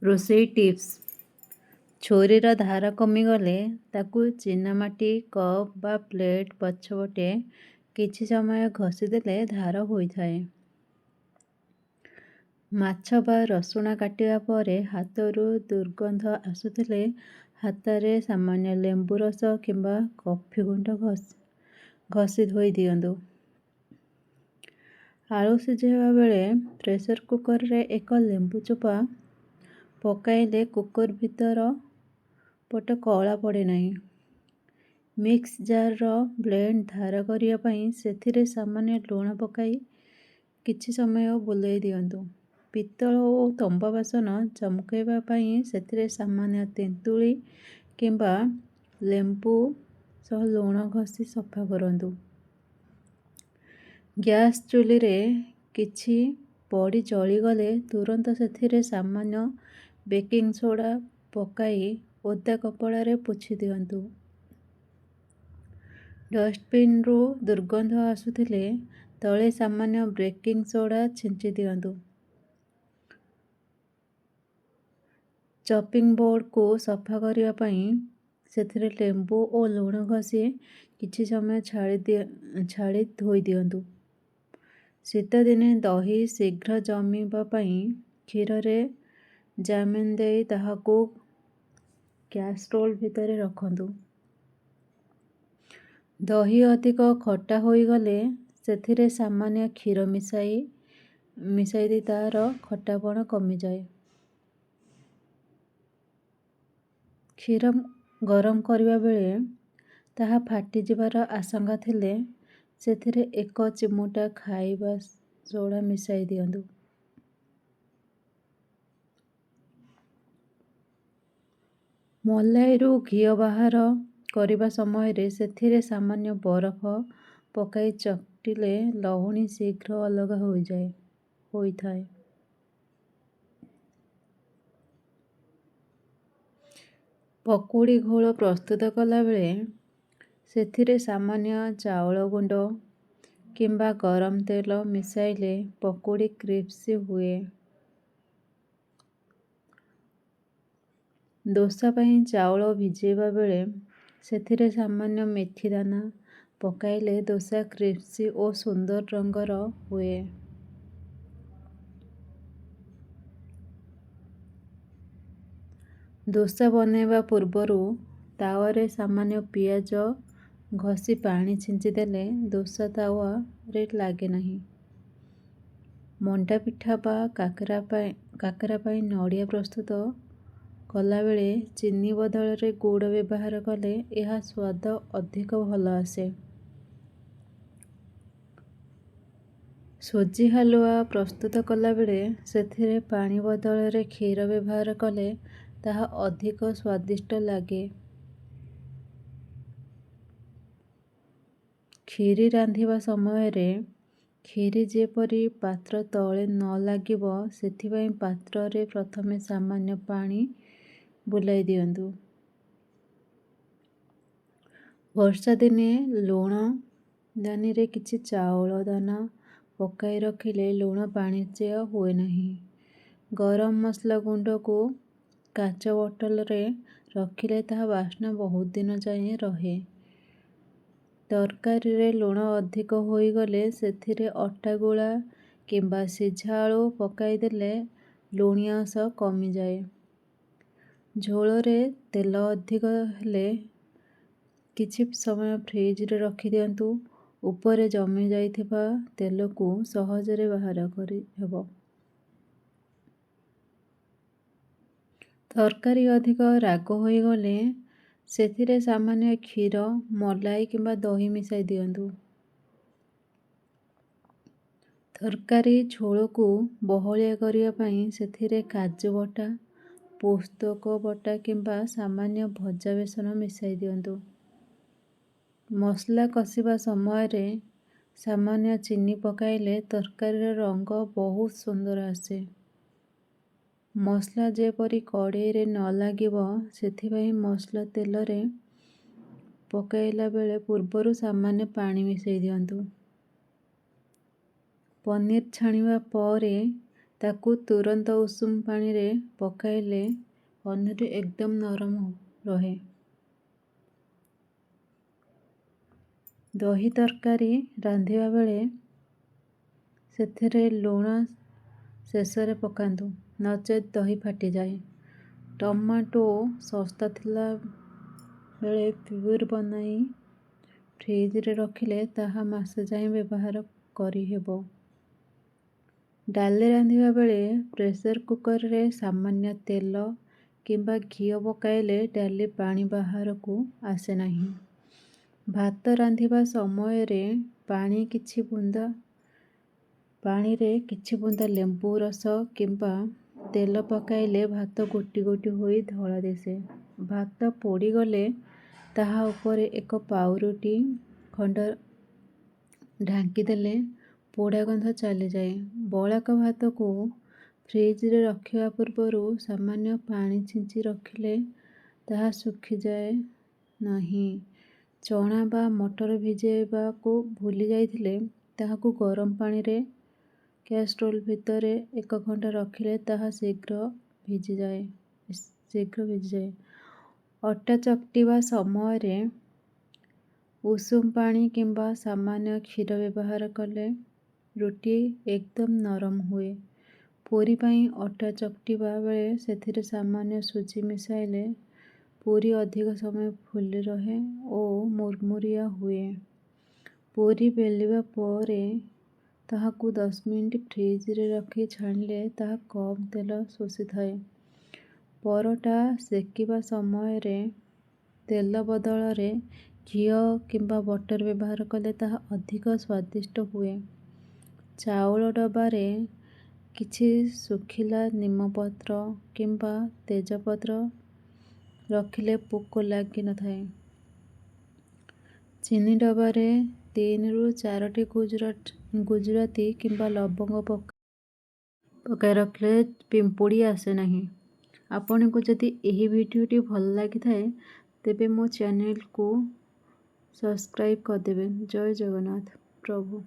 ରୋଷେଇ ଟିପ୍ସ। ଛୁରୀର ଧାର କମିଗଲେ ତାକୁ ଚୀନାମାଟି କପ୍ ବା ପ୍ଲେଟ୍ ପଛପଟେ କିଛି ସମୟ ଘଷିଦେଲେ ଧାର ହୋଇଥାଏ। ମାଛ ବା ରସୁଣ କାଟିବା ପରେ ହାତରୁ ଦୁର୍ଗନ୍ଧ ଆସୁଥିଲେ ହାତରେ ସାମାନ୍ୟ ଲେମ୍ବୁ ରସ କିମ୍ବା କଫି ଗୁଣ୍ଡ ଘଷି ଧୋଇ ଦିଅନ୍ତୁ। ଆଳୁ ସିଝାଇବା ବେଳେ ପ୍ରେସର କୁକରରେ ଏକ ଲେମ୍ବୁ ଚୋପା ପକାଇଲେ କୁକର ଭିତର ପଟ କଳା ପଡ଼େ ନାହିଁ। ମିକ୍ସ ଜାର୍ର ବ୍ଲେଣ୍ଡ ଧାର କରିବା ପାଇଁ ସେଥିରେ ସାମାନ୍ୟ ଲୁଣ ପକାଇ କିଛି ସମୟ ବୁଲାଇ ଦିଅନ୍ତୁ। ପିତ୍ତଳ ଓ ତମ୍ବା ବାସନ ଚମକାଇବା ପାଇଁ ସେଥିରେ ସାମାନ୍ୟ ତେନ୍ତୁଳି କିମ୍ବା ଲେମ୍ବୁ ସହ ଲୁଣ ଘଷି ସଫା କରନ୍ତୁ। ଗ୍ୟାସ୍ ଚୁଲିରେ କିଛି ପଡ଼ି ଜଳିଗଲେ ତୁରନ୍ତ ସେଥିରେ ସାମାନ୍ୟ ବେକିଂ ସୋଡ଼ା ପକାଇ ଓଦା କପଡ଼ାରେ ପୋଛି ଦିଅନ୍ତୁ। ଡଷ୍ଟବିନ୍ରୁ ଦୁର୍ଗନ୍ଧ ଆସୁଥିଲେ ତଳେ ସାମାନ୍ୟ ବେକିଂ ସୋଡ଼ା ଛିଞ୍ଚି ଦିଅନ୍ତୁ। ଚପିଂ ବୋର୍ଡକୁ ସଫା କରିବା ପାଇଁ ସେଥିରେ ଲେମ୍ବୁ ଓ ଲୁଣ ଘଷି କିଛି ସମୟ ଛାଡ଼ି ଧୋଇ ଦିଅନ୍ତୁ। ଶୀତଦିନେ ଦହି ଶୀଘ୍ର ଜମିବା ପାଇଁ କ୍ଷୀରରେ ଜାମିନ ଦେଇ ତାହାକୁ କ୍ୟାସରୋଲ୍ ଭିତରେ ରଖନ୍ତୁ। ଦହି ଅଧିକ ଖଟା ହୋଇଗଲେ ସେଥିରେ ସାମାନ୍ୟ କ୍ଷୀର ମିଶାଇ ଦେଇ ତାର ଖଟାପଣ କମିଯାଏ। କ୍ଷୀର ଗରମ କରିବା ବେଳେ ତାହା ଫାଟିଯିବାର ଆଶଙ୍କା ଥିଲେ ସେଥିରେ ଏକ ଚିମୁଟା ଖାଇବା ସୋଡ଼ା ମିଶାଇ ଦିଅନ୍ତୁ। ମଲାଇରୁ ଘିଅ ବାହାର କରିବା ସମୟରେ ସେଥିରେ ସାମାନ୍ୟ ବରଫ ପକାଇ ଚକଟିଲେ ଲହୁଣୀ ଶୀଘ୍ର ଅଲଗା ହୋଇଥାଏ। ପକୁଡ଼ି ଘୋଳ ପ୍ରସ୍ତୁତ କଲାବେଳେ ସେଥିରେ ସାମାନ୍ୟ ଚାଉଳ ଗୁଣ୍ଡ କିମ୍ବା ଗରମ ତେଲ ମିଶାଇଲେ ପକୁଡ଼ି କ୍ରିସ୍ପି ହୁଏ। ଦୋସା ପାଇଁ ଚାଉଳ ଭିଜାଇବା ବେଳେ ସେଥିରେ ସାମାନ୍ୟ ମେଥି ଦାନା ପକାଇଲେ ଦୋସା କ୍ରିସ୍ପି ଓ ସୁନ୍ଦର ରଙ୍ଗର ହୁଏ। ଦୋସା ବନାଇବା ପୂର୍ବରୁ ତାୱାରେ ସାମାନ୍ୟ ପିଆଜ ଘଷି ପାଣି ଛିଞ୍ଚି ଦେଲେ ଦୋସା ତାୱାରେ ଲାଗେ ନାହିଁ। ମଣ୍ଡା ପିଠା ବା କାକରା ପାଇଁ ନଡ଼ିଆ ପ୍ରସ୍ତୁତ କଲାବେଳେ ଚିନି ବଦଳରେ ଗୁଡ଼ ବ୍ୟବହାର କଲେ ଏହା ସ୍ୱାଦ ଅଧିକ ଭଲ ଆସେ। ସୁଜି ହାଲୁଆ ପ୍ରସ୍ତୁତ କଲାବେଳେ ସେଥିରେ ପାଣି ବଦଳରେ କ୍ଷୀର ବ୍ୟବହାର କଲେ ତାହା ଅଧିକ ସ୍ୱାଦିଷ୍ଟ ଲାଗେ। କ୍ଷୀରି ରାନ୍ଧିବା ସମୟରେ କ୍ଷୀରି ଯେପରି ପାତ୍ର ତଳେ ନ ଲାଗିବ ସେଥିପାଇଁ ପାତ୍ରରେ ପ୍ରଥମେ ସାମାନ୍ୟ ପାଣି ବୁଲାଇ ଦିଅନ୍ତୁ। ବର୍ଷା ଦିନେ ଲୁଣ ଦାନିରେ କିଛି ଚାଉଳ ଦାନା ପକାଇ ରଖିଲେ ଲୁଣ ପାଣିଚିଆ ହୁଏ ନାହିଁ। ଗରମ ମସଲା ଗୁଣ୍ଡକୁ କାଚ ବୋତଲରେ ରଖିଲେ ତାହା ବାସ୍ନା ବହୁତ ଦିନ ଯାଏଁ ରହେ। ତରକାରୀରେ ଲୁଣ ଅଧିକ ହୋଇଗଲେ ସେଥିରେ ଅଟା ଗୁଳା କିମ୍ବା ସିଝା ଆଳୁ ପକାଇଦେଲେ ଲୁଣିଆ ଅଂଶ କମିଯାଏ। ଝୋଳରେ ତେଲ ଅଧିକ ହେଲେ କିଛି ସମୟ ଫ୍ରିଜରେ ରଖିଦିଅନ୍ତୁ। ଉପରେ ଜମି ଯାଇଥିବା ତେଲକୁ ସହଜରେ ବାହାର କରିହେବ। ତରକାରୀ ଅଧିକ ରାଗ ହୋଇଗଲେ ସେଥିରେ ସାମାନ୍ୟ କ୍ଷୀର ମଲାଇ କିମ୍ବା ଦହି ମିଶାଇ ଦିଅନ୍ତୁ। ତରକାରୀ ଝୋଳକୁ ବହଳିଆ କରିବା ପାଇଁ ସେଥିରେ କାଜୁ ବଟା ପୋସ୍ତକ ବଟା କିମ୍ବା ସାମାନ୍ୟ ଭଜା ବେସନ ମିଶାଇ ଦିଅନ୍ତୁ। ମସଲା କଷିବା ସମୟରେ ସାମାନ୍ୟ ଚିନି ପକାଇଲେ ତରକାରୀର ରଙ୍ଗ ବହୁତ ସୁନ୍ଦର ଆସେ। ମସଲା ଯେପରି କଡ଼େଇରେ ନ ଲାଗିବ ସେଥିପାଇଁ ମସଲା ତେଲରେ ପକାଇଲା ବେଳେ ପୂର୍ବରୁ ସାମାନ୍ୟ ପାଣି ମିଶାଇ ଦିଅନ୍ତୁ। ପନିର ଛାଣିବା ପରେ ତାକୁ ତୁରନ୍ତ ଉଷୁମ ପାଣିରେ ପକାଇଲେ ପନିର ଏକଦମ ନରମ ରହେ। ଦହି ତରକାରୀ ରାନ୍ଧିବା ବେଳେ ସେଥିରେ ଲୁଣ ଶେଷରେ ପକାନ୍ତୁ, ନଚେତ୍ ଦହି ଫାଟିଯାଏ। ଟମାଟୋ ଶସ୍ତା ଥିଲା ବେଳେ ପ୍ୟୁରି ବନାଇ ଫ୍ରିଜରେ ରଖିଲେ ତାହା ମାସେ ଯାଏଁ ବ୍ୟବହାର କରିହେବ। ଡାଲି ରାନ୍ଧିବା ବେଳେ ପ୍ରେସର କୁକରରେ ସାମାନ୍ୟ ତେଲ କିମ୍ବା ଘିଅ ପକାଇଲେ ଡାଲି ପାଣି ବାହାରକୁ ଆସେ ନାହିଁ। ଭାତ ରାନ୍ଧିବା ସମୟରେ ପାଣିରେ କିଛି ବୁନ୍ଦା ଲେମ୍ବୁ ରସ କିମ୍ବା ତେଲ ପକାଇଲେ ଭାତ ଗୋଟି ଗୋଟି ହୋଇ ଧଳା ଦିଶେ। ଭାତ ପୋଡ଼ିଗଲେ ତାହା ଉପରେ ଏକ ପାଉଁରୁଟି ଖଣ୍ଡ ଢାଙ୍କିଦେଲେ ପୋଡ଼ା ଗନ୍ଧ ଚାଲିଯାଏ। ବଳକା ଭାତକୁ ଫ୍ରିଜରେ ରଖିବା ପୂର୍ବରୁ ସାମାନ୍ୟ ପାଣି ଛିଞ୍ଚି ରଖିଲେ ତାହା ଶୁଖିଯାଏ ନାହିଁ। ଚଣା ବା ମଟର ଭିଜାଇବାକୁ ଭୁଲି ଯାଇଥିଲେ ତାହାକୁ ଗରମ ପାଣିରେ କ୍ୟାସରୋଲ ଭିତରେ 1 ଘଣ୍ଟା ରଖିଲେ ତାହା ଶୀଘ୍ର ଭିଜିଯାଏ। ଅଟା ଚକଟିବା ସମୟରେ ଉଷୁମ ପାଣି କିମ୍ବା ସାମାନ୍ୟ କ୍ଷୀର ବ୍ୟବହାର କଲେ ରୁଟି ଏକଦମ ନରମ ହୁଏ। ପୁରୀ ପାଇଁ ଅଟା ଚକଟିବା ବେଳେ ସେଥିରେ ସାମାନ୍ୟ ସୁଜି ମିଶାଇଲେ ପୁରୀ ଅଧିକ ସମୟ ଫୁଲି ରହେ ଓ ମୁରମୁରିଆ ହୁଏ। ପୁରୀ ବେଲିବା ପରେ ତାହାକୁ 10 ମିନିଟ ଫ୍ରିଜରେ ରଖି ଛାଣିଲେ ତାହା କମ୍ ତେଲ ଶୋଷିଥାଏ। ପରଟା ସେକିବା ସମୟରେ ତେଲ ବଦଳରେ ଘିଅ କିମ୍ବା ବଟର ବ୍ୟବହାର କଲେ ତାହା ଅଧିକ ସ୍ୱାଦିଷ୍ଟ ହୁଏ। ଚାଉଳ ଡବାରେ କିଛି ଶୁଖିଲା ନିମପତ୍ର କିମ୍ବା ତେଜପତ୍ର ରଖିଲେ ପୋକ ଲାଗିନଥାଏ। ଚିନି ଡବାରେ 3 ରୁ 4ଟି ଗୁଜୁରାତି କିମ୍ବା ଲବଙ୍ଗ ପକାଇ ରଖିଲେ ପିମ୍ପୁଡ଼ି ଆସେ ନାହିଁ। ଆପଣଙ୍କୁ ଯଦି ଏହି ଭିଡ଼ିଓଟି ଭଲ ଲାଗିଥାଏ ତେବେ ମୋ ଚ୍ୟାନେଲକୁ ସବସ୍କ୍ରାଇବ୍ କରିଦେବେ। ଜୟ ଜଗନ୍ନାଥ। ପ୍ରଭୁ